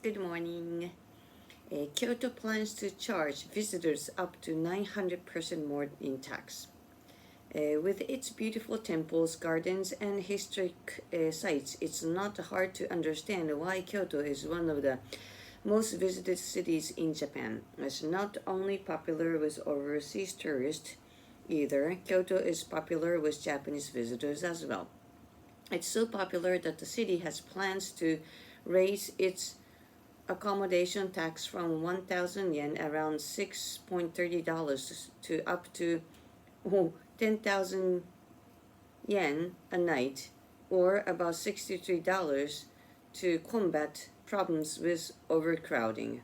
Good morning. Kyoto plans to charge visitors up to 900% more in tax. With its beautiful temples, gardens, and historic sites, it's not hard to understand why Kyoto is one of the most visited cities in Japan. It's not only popular with overseas tourists either, Kyoto is popular with Japanese visitors as well. It's so popular that the city has plans to raise its accommodation tax from 1,000 yen, around $6.30, to up to 10,000 yen a night, or about $63, to combat problems with overcrowding.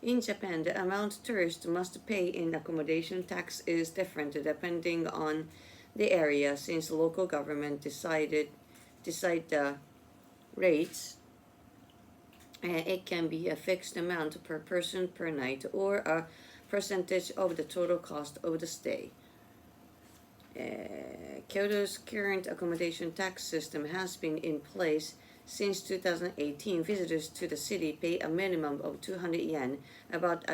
In Japan, the amount tourists must pay in accommodation tax is different depending on the area, since local government decide the rates. It can be a fixed amount per person per night, or a percentage of the total cost of the stay. Kyoto's current accommodation tax system has been in place since 2018. Visitors to the city pay a minimum of 200 yen, about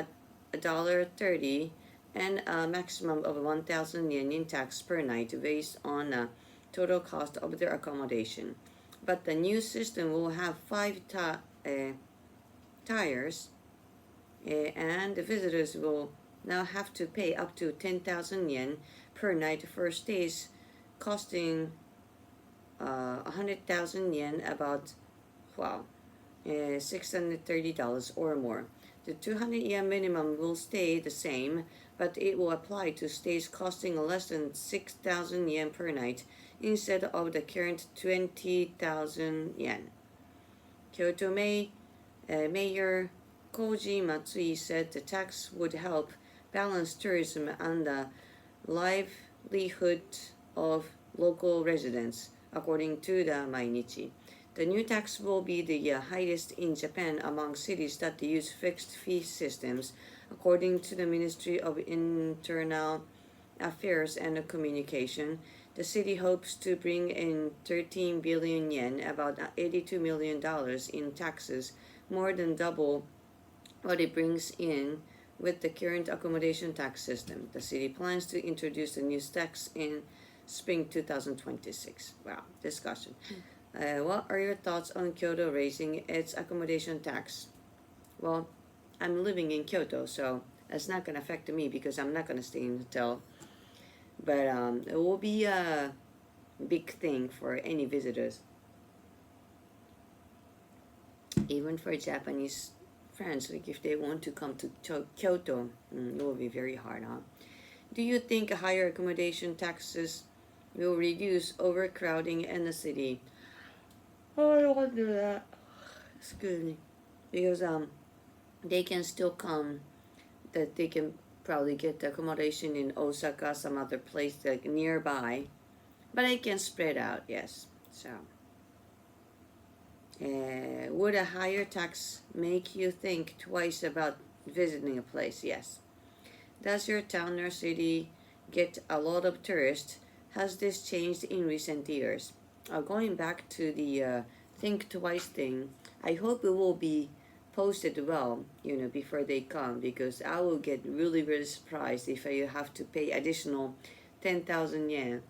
$1.30, and a maximum of 1,000 yen in tax per night based on the total cost of their accommodation. But the new system will have five tiers, and the visitors will now have to pay up to 10,000 yen per night for stays costing 100,000 yen, about $630 or more. The 200 yen minimum will stay the same, but it will apply to stays costing less than 6,000 yen per night instead of the current 20,000 yen. Kyoto Mayor Koji Matsui said the tax would help balance tourism and the livelihood of local residents, according to the Mainichi. The new tax will be the highest in Japan among cities that use fixed fee systems, according to the Ministry of Internal Affairs and Communication. The city hopes to bring in 13 billion yen, about $82 million in taxes, more than double what it brings in with the current accommodation tax system. The city plans to introduce the new tax in spring 2026. Wow, discussion. What are your thoughts on Kyoto raising its accommodation tax? Well, I'm living in Kyoto, so that's not going to affect me because I'm not going to stay in a hotel. But it will be a big thing for any visitors. Even for Japanese friends, like if they want to come to Kyoto, it will be very hard, huh? Do you think higher accommodation taxes will reduce overcrowding in the city? Oh, I don't want to do that. Excuse me. Because they can still come, that they can probably get accommodation in Osaka, some other place like nearby, but it can spread out, yes. So, would a higher tax make you think twice about visiting a place? Yes. Does your town or city get a lot of tourists? Has this changed in recent years? Going back to the think twice thing, I hope it will be posted well, before they come, because I will get really, really surprised if I have to pay additional 10,000 yen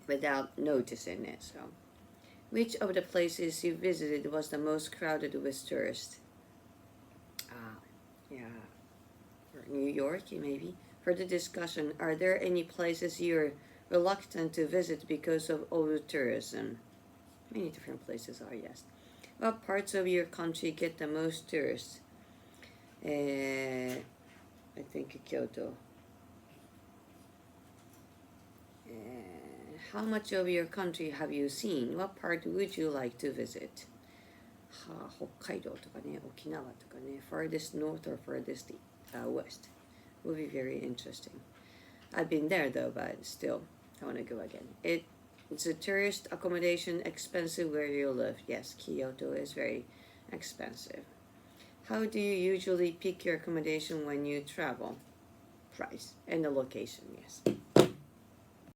without noticing it. So, which of the places you visited was the most crowded with tourists? New York, maybe. For the discussion, are there any places you're reluctant to visit because of over-tourism? Many different places are, yes. What parts of your country get the most tourists? I think Kyoto. How much of your country have you seen? What part would you like to visit? 北海道とかね、沖縄とかね、farthest north or farthest west. Would be very interesting. I've been there though, but still, I want to go again. It's a tourist accommodation expensive where you live? Yes, Kyoto is very expensive. How do you usually pick your accommodation when you travel? Price and the location, yes.